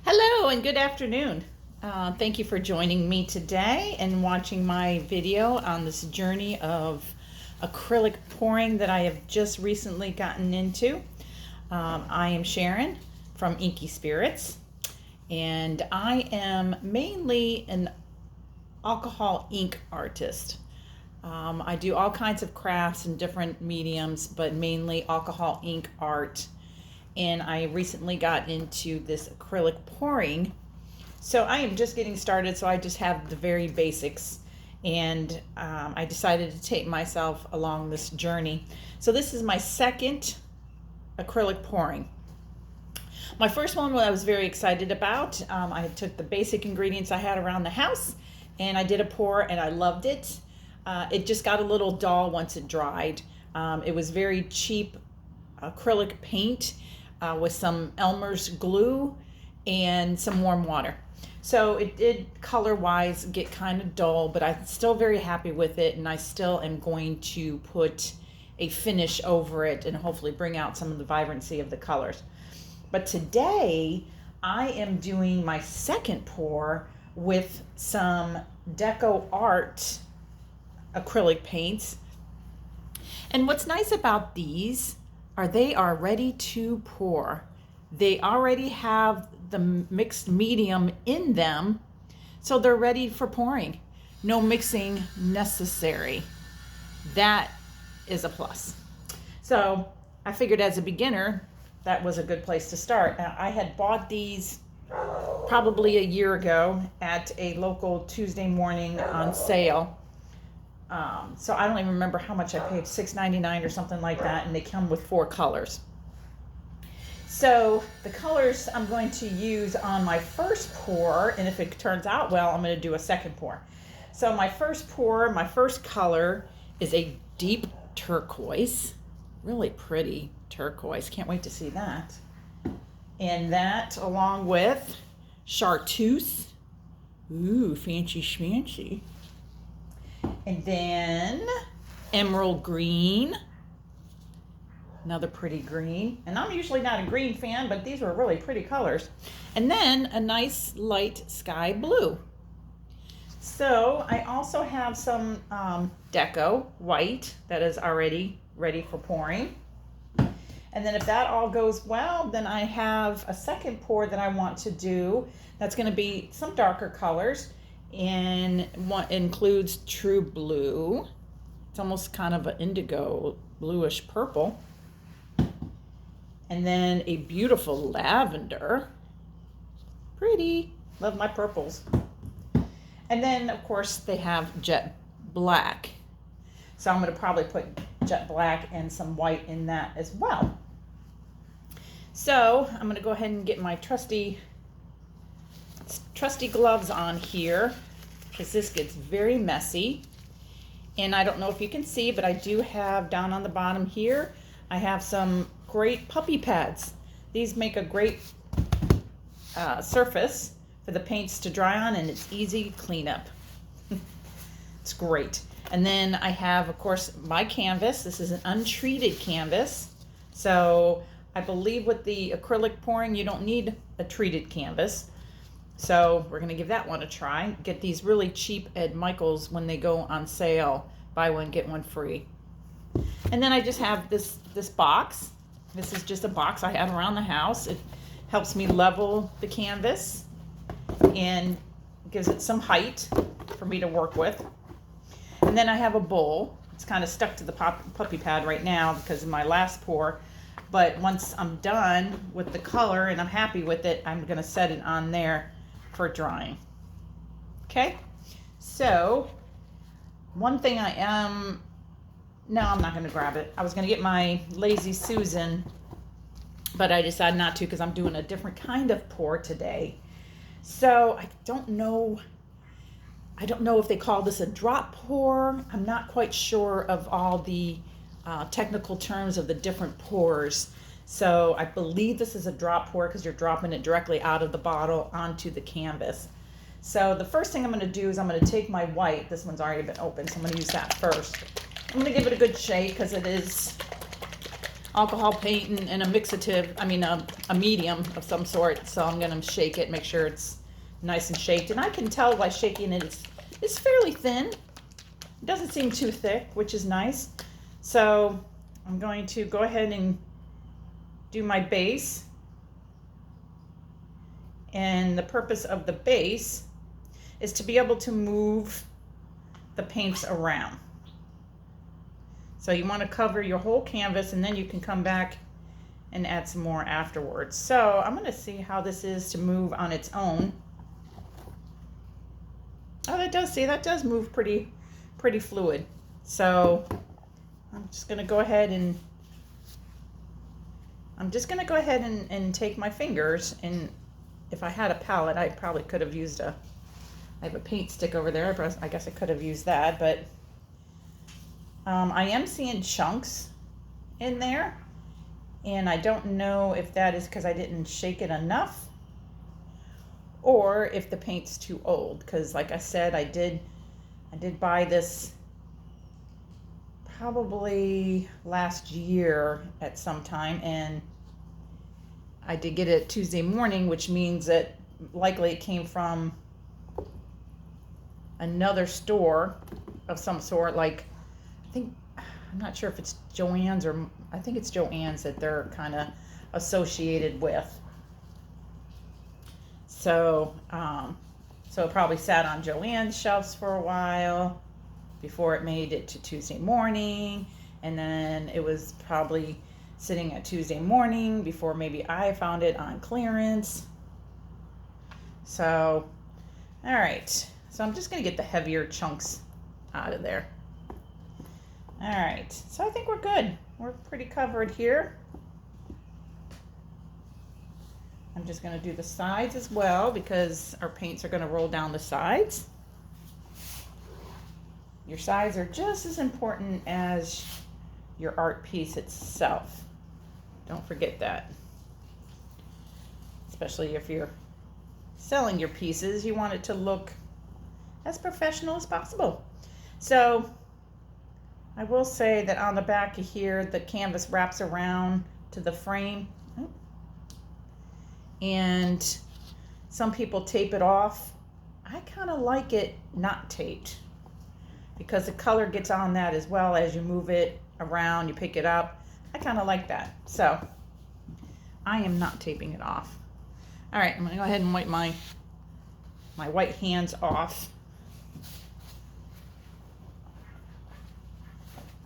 Hello and good afternoon. Thank you for joining me today and watching my video on this journey of acrylic pouring that I have just recently gotten into. I am Sharon from Inky Spirits, and I am mainly an alcohol ink artist. I do all kinds of crafts in different mediums, but mainly alcohol ink art. And I recently got into this acrylic pouring. So I am just getting started, so I just have the very basics. And I decided to take myself along this journey. So this is my second acrylic pouring. My first one I was very excited about. I took the basic ingredients I had around the house and I did a pour and I loved it. It just got a little dull once it dried. It was very cheap acrylic paint with some Elmer's glue and some warm water. So it did color-wise get kind of dull, but I'm still very happy with it, and I still am going to put a finish over it and hopefully bring out some of the vibrancy of the colors. But today I am doing my second pour with some Deco Art acrylic paints. And what's nice about these are they are ready to pour. They already have the mixed medium in them, so they're ready for pouring. No mixing necessary. That is a plus. So I figured as a beginner, that was a good place to start. Now, I had bought these probably a year ago at a local Tuesday morning on sale. So I don't even remember how much I paid, $6.99 or something like that, and they come with 4 colors. So the colors I'm going to use on my first pour, and if it turns out well, I'm going to do a second pour. So my first pour, my first color is a deep turquoise, really pretty turquoise. Can't wait to see that. And that along with chartreuse. Ooh, fancy schmancy. And then emerald green, another pretty green. And I'm usually not a green fan, but these were really pretty colors. And then a nice light sky blue. So I also have some Deco white that is already ready for pouring. And then if that all goes well, then I have a second pour that I want to do. That's going to be some darker colors. And what includes true blue. It's almost kind of an indigo bluish purple. And then a beautiful lavender. Pretty. Love my purples. And then of course they have jet black. So I'm going to probably put jet black and some white in that as well. So I'm going to go ahead and get my trusty gloves on here, because this gets very messy. And I don't know if you can see, but I do have down on the bottom here, I have some great puppy pads. These make a great surface for the paints to dry on, and it's easy cleanup. It's great. And then I have, of course, my canvas. This is an untreated canvas. So I believe with the acrylic pouring, you don't need a treated canvas. So we're going to give that one a try. Get these really cheap at Michael's when they go on sale. Buy one, get one free. And then I just have this box. This is just a box I had around the house. It helps me level the canvas and gives it some height for me to work with. And then I have a bowl. It's kind of stuck to the puppy pad right now because of my last pour. But once I'm done with the color and I'm happy with it, I'm going to set it on there for drying. Okay, so one thing I'm not going to grab it. I was going to get my Lazy Susan, but I decided not to because I'm doing a different kind of pour today. So I don't know if they call this a drop pour. I'm not quite sure of all the technical terms of the different pours. So I believe this is a drop pour because you're dropping it directly out of the bottle onto the canvas. So the first thing I'm going to do is I'm going to take my white. This one's already been opened, so I'm going to use that first. I'm going to give it a good shake because it is alcohol paint and a mixative, I mean a medium of some sort. So I'm gonna shake it, make sure it's nice and shaked. And I can tell by shaking it, it's fairly thin. It doesn't seem too thick, which is nice. So I'm going to go ahead and do my base. And the purpose of the base is to be able to move the paints around. So you want to cover your whole canvas, and then you can come back and add some more afterwards. So I'm going to see how this is to move on its own. Oh, that does move pretty fluid. So I'm just going to go ahead and take my fingers, and if I had a palette, I probably could have used I have a paint stick over there. I guess I could have used that, but I am seeing chunks in there, and I don't know if that is because I didn't shake it enough or if the paint's too old, because like I said, I did buy this probably last year at some time, and I did get it Tuesday morning, which means that likely it came from another store of some sort, like I'm not sure if it's Joann's, or I think it's Joann's that they're kind of associated with. So, so it probably sat on Joann's shelves for a while before it made it to Tuesday morning, and then it was probably sitting at Tuesday morning before maybe I found it on clearance. So, all right. So I'm just gonna get the heavier chunks out of there. All right, so I think we're good. We're pretty covered here. I'm just gonna do the sides as well, because our paints are gonna roll down the sides. Your sides are just as important as your art piece itself. Don't forget that. Especially if you're selling your pieces, you want it to look as professional as possible. So I will say that on the back of here, the canvas wraps around to the frame, and some people tape it off. I kind of like it not taped, because the color gets on that as well as you move it around, you pick it up. I kind of like that. So I am not taping it off. All right, I'm gonna go ahead and wipe my white hands off.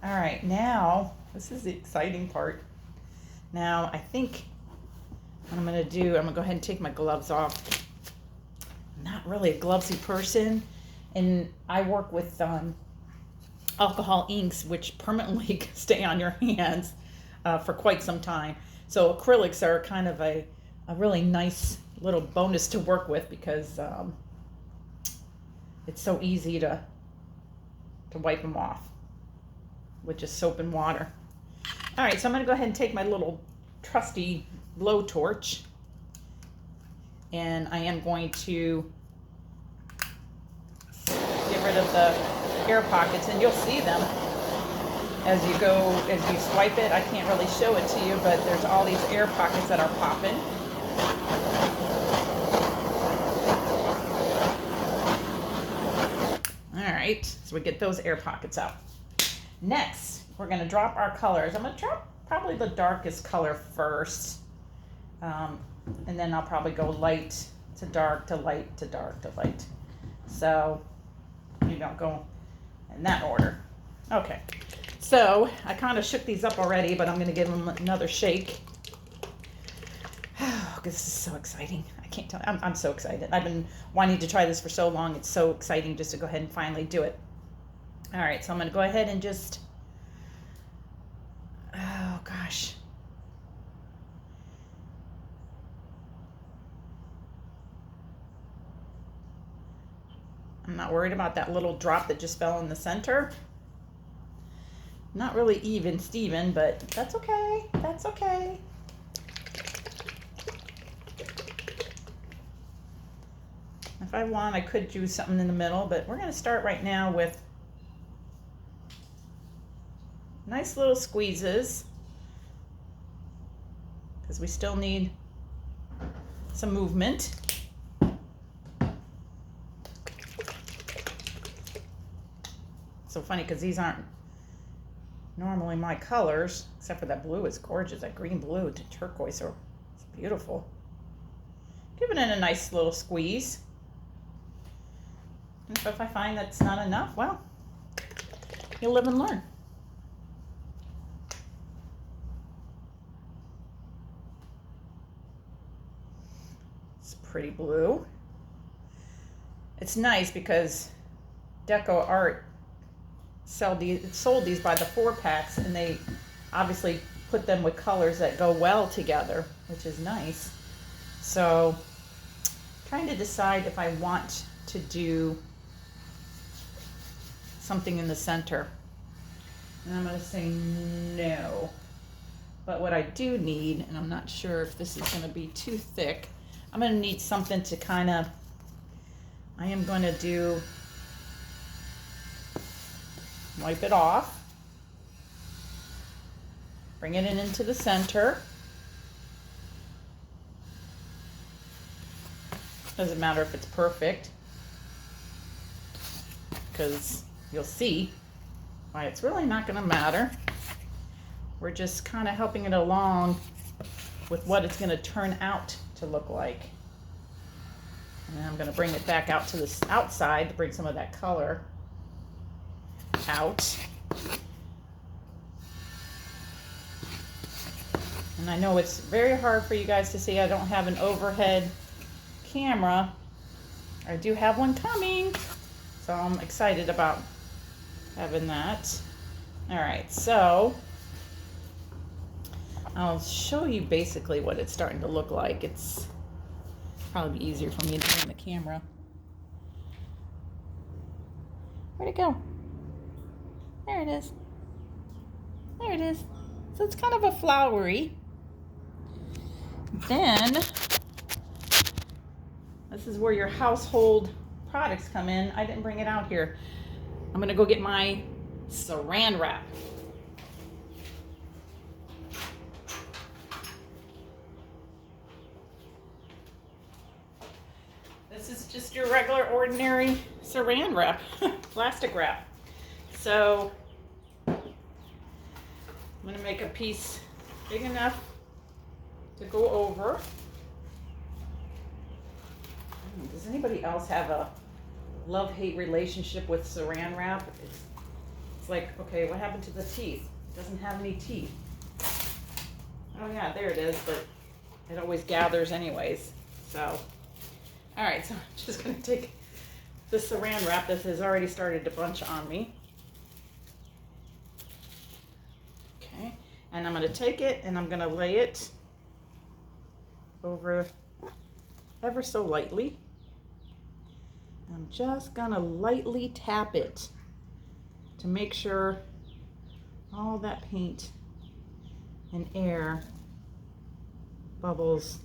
All right, now, this is the exciting part. Now, I think what I'm gonna do, I'm gonna go ahead and take my gloves off. I'm not really a glovesy person, and I work with alcohol inks, which permanently stay on your hands for quite some time. So acrylics are kind of a really nice little bonus to work with, because it's so easy to wipe them off with just soap and water. All right, so I'm gonna go ahead and take my little trusty blowtorch, and I am going to get rid of the air pockets, and you'll see them as you swipe it. I can't really show it to you, but there's all these air pockets that are popping. All right, so we get those air pockets out. Next, we're gonna drop our colors. I'm gonna drop probably the darkest color first, and then I'll probably go light to dark to light to dark to light. So maybe I'll go in that order. Okay, so I kind of shook these up already, but I'm gonna give them another shake. Oh, this is so exciting. I can't tell, I'm so excited. I've been wanting to try this for so long. It's so exciting just to go ahead and finally do it. All right, so I'm gonna go ahead and just, oh gosh. I'm not worried about that little drop that just fell in the center. Not really even Steven, but that's okay, that's okay. If I want, I could do something in the middle, but we're gonna start right now with nice little squeezes because we still need some movement. So funny because these aren't normally my colors, except for that blue is gorgeous. That green blue to turquoise, it's beautiful. Giving it a nice little squeeze. And so if I find that's not enough, well, you'll live and learn. It's pretty blue. It's nice because Deco Art sold these by the 4-packs, and they obviously put them with colors that go well together, which is nice. So trying to decide if I want to do something in the center, and I'm going to say no. But what I do need, and I'm not sure if this is going to be too thick, I'm going to need something to kind of, I am going to do, wipe it off, bring it into the center. Doesn't matter if it's perfect, because you'll see why it's really not going to matter. We're just kind of helping it along with what it's going to turn out to look like. And then I'm going to bring it back out to the outside to bring some of that color out. And I know it's very hard for you guys to see. I don't have an overhead camera. I do have one coming, so I'm excited about having that. All right, so I'll show you basically what it's starting to look like. It's probably easier for me to do on the camera. Where'd it go? There it is. There it is. So it's kind of a flowery. Then this is where your household products come in. I didn't bring it out here. I'm gonna go get my saran wrap. This is just your regular ordinary saran wrap, plastic wrap. So I'm gonna make a piece big enough to go over. Does anybody else have a love-hate relationship with saran wrap? It's like, okay, what happened to the teeth? It doesn't have any teeth. Oh yeah, there it is, but it always gathers anyways. So, all right, so I'm just gonna take the saran wrap that has already started to bunch on me. Okay, and I'm gonna take it and I'm gonna lay it over ever so lightly. I'm just gonna lightly tap it to make sure all that paint and air bubbles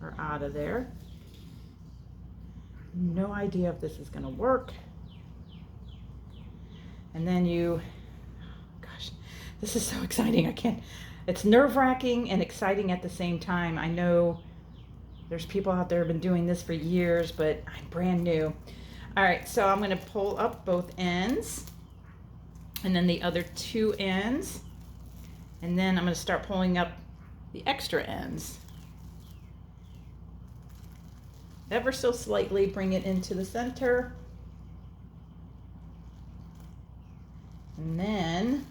are out of there. No idea if this is gonna work. And then gosh, this is so exciting. It's nerve-wracking and exciting at the same time. I know there's people out there who have been doing this for years, but I'm brand new. All right, so I'm gonna pull up both ends and then the other 2 ends. And then I'm gonna start pulling up the extra ends. Ever so slightly, bring it into the center. And then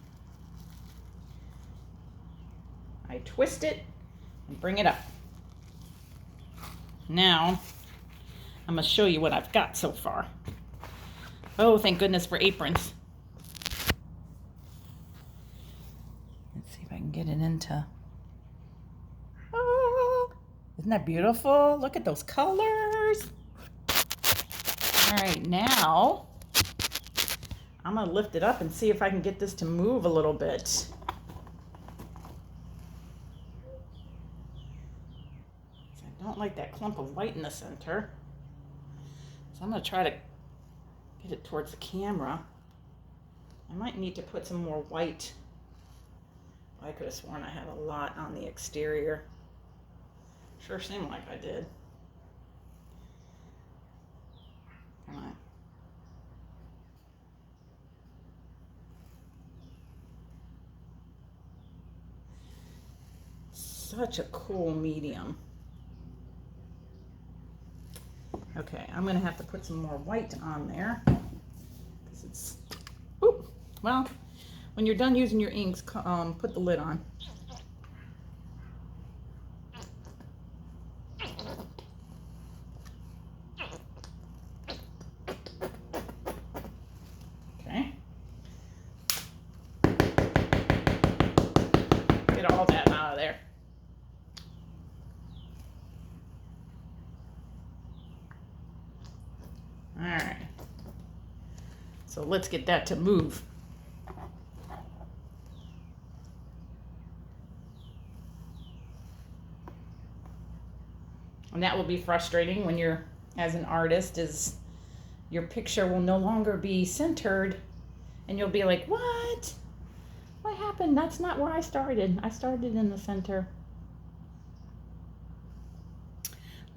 I twist it and bring it up. Now, I'm gonna show you what I've got so far. Oh, thank goodness for aprons. Let's see if I can get it into, oh, isn't that beautiful? Look at those colors. All right, now, I'm gonna lift it up and see if I can get this to move a little bit. I don't like that clump of white in the center. So I'm going to try to get it towards the camera. I might need to put some more white. I could have sworn I had a lot on the exterior. Sure seemed like I did. Come on. Such a cool medium. Okay, I'm gonna have to put some more white on there because it's, ooh, well, when you're done using your inks, put the lid on. Okay. Get all that out of there. All right. So let's get that to move. And that will be frustrating when you're, as an artist, is your picture will no longer be centered and you'll be like, what? What happened? That's not where I started. I started in the center.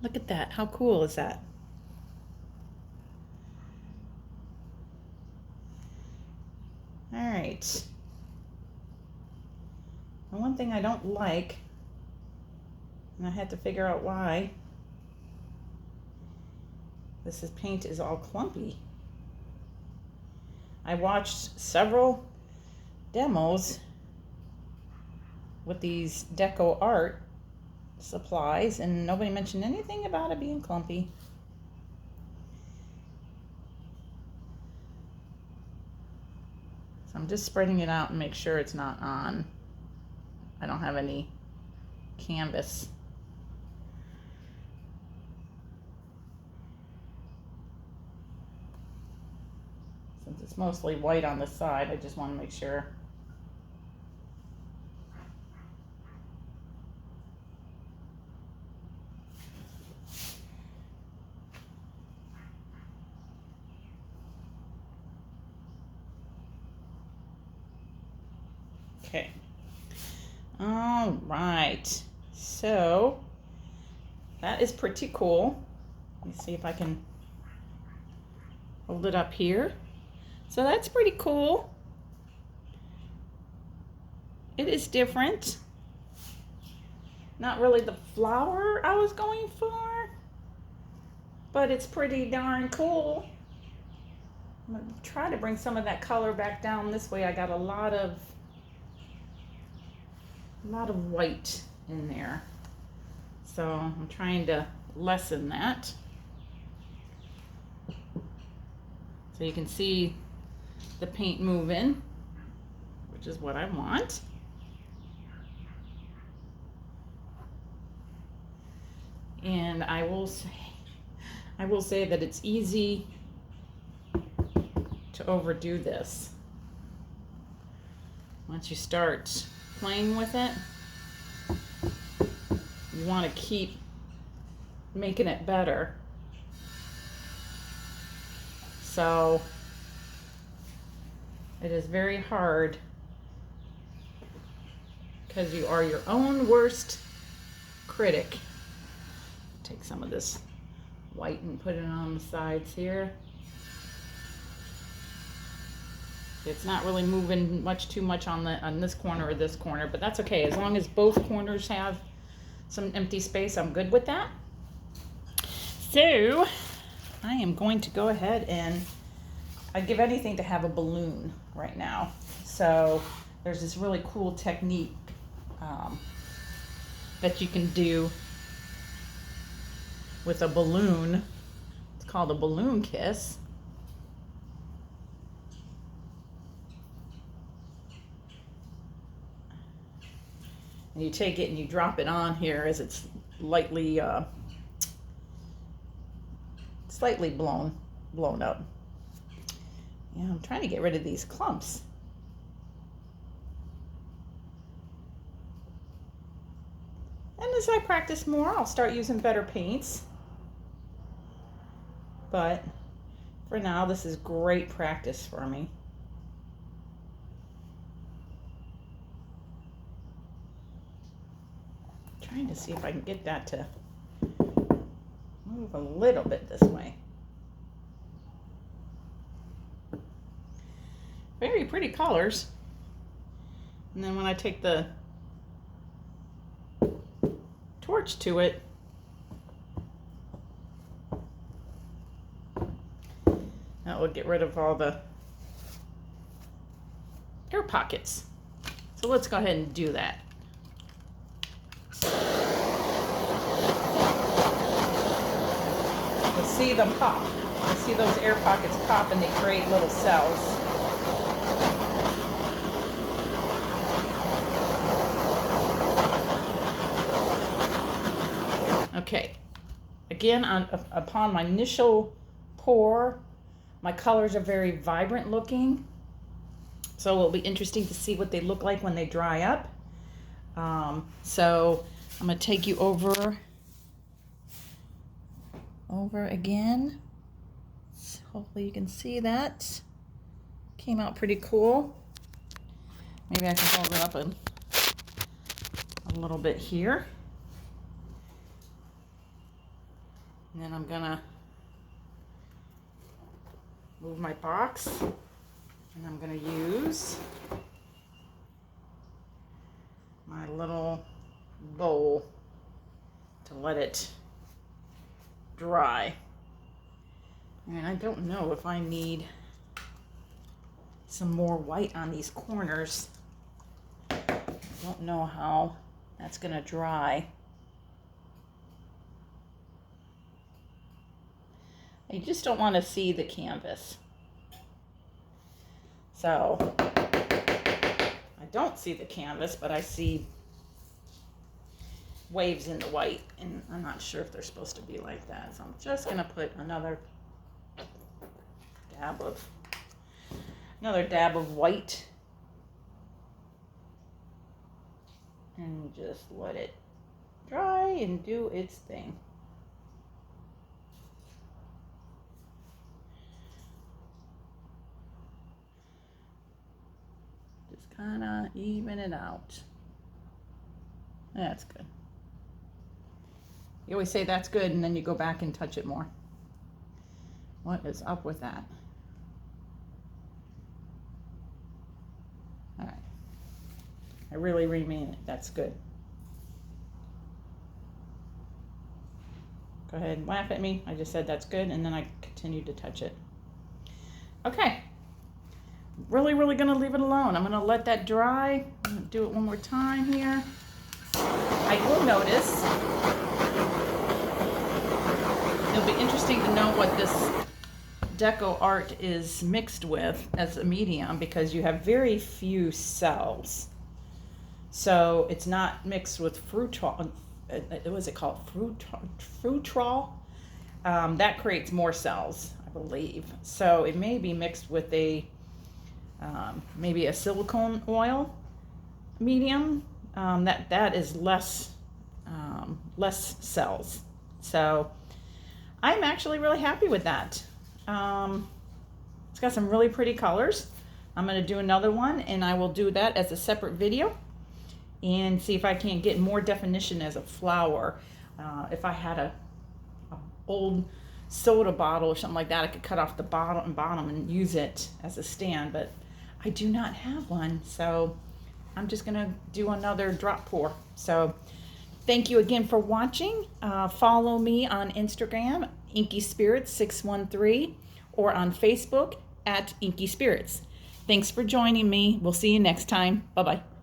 Look at that. How cool is that? All right. And one thing I don't like, and I had to figure out why, this paint is all clumpy. I watched several demos with these Deco Art supplies and nobody mentioned anything about it being clumpy. So I'm just spreading it out and make sure it's not on. I don't have any canvas. Since it's mostly white on the side, I just want to make sure. Okay. All right. So that is pretty cool. Let me see if I can hold it up here. So that's pretty cool. It is different. Not really the flower I was going for, but it's pretty darn cool. I'm gonna try to bring some of that color back down this way. I got a lot of white in there. So I'm trying to lessen that. So you can see the paint moving, which is what I want. And I will say that it's easy to overdo this. Once you start playing with it, you want to keep making it better. So it is very hard because you are your own worst critic. Take some of this white and put it on the sides here. It's not really moving too much on this corner or this corner, but that's okay. As long as both corners have some empty space, I'm good with that. So I am going to go ahead and I'd give anything to have a balloon right now. So there's this really cool technique that you can do with a balloon. It's called a balloon kiss. And you take it and you drop it on here as it's lightly, slightly blown up. Yeah, I'm trying to get rid of these clumps. And as I practice more, I'll start using better paints. But for now, this is great practice for me. trying to see if I can get that to move a little bit this way. Very pretty colors. And then when I take the torch to it, that will get rid of all the air pockets. So let's go ahead and do that. You'll see them pop. You'll see those air pockets pop and they create little cells. Okay, again, upon my initial pour, my colors are very vibrant looking. So it'll be interesting to see what they look like when they dry up. So I'm gonna take you over again. So hopefully you can see that. Came out pretty cool. Maybe I can hold it up a little bit here. And then I'm gonna move my box. And I'm going to use my little bowl to let it dry. And I don't know if I need some more white on these corners. I don't know how that's going to dry. I just don't want to see the canvas. So, I don't see the canvas, but I see waves in the white, and I'm not sure if they're supposed to be like that. So I'm just going to put another dab of white, and just let it dry and do its thing. Kind of even it out. That's good. You always say that's good and then you go back and touch it more. What is up with that? All right. I really mean it. That's good. Go ahead and laugh at me. I just said that's good and then I continued to touch it. Okay. Really gonna leave it alone. I'm gonna let that dry. I'm gonna do it one more time here. I will notice, it'll be interesting to know what this Deco Art is mixed with as a medium, because you have very few cells. So it's not mixed with fruitol. What is it called? Fruitol? That creates more cells, I believe. So it may be mixed with maybe a silicone oil medium that is less cells. So I'm actually really happy with that. It's got some really pretty colors. I'm going to do another one, and I will do that as a separate video and see if I can get more definition as a flower. If I had a old soda bottle or something like that, I could cut off the bottom and use it as a stand, but I do not have one, so I'm just gonna do another drop pour. So thank you again for watching. Follow me on Instagram, InkySpirits613, or on Facebook at Inky Spirits. Thanks for joining me. We'll see you next time. Bye-bye.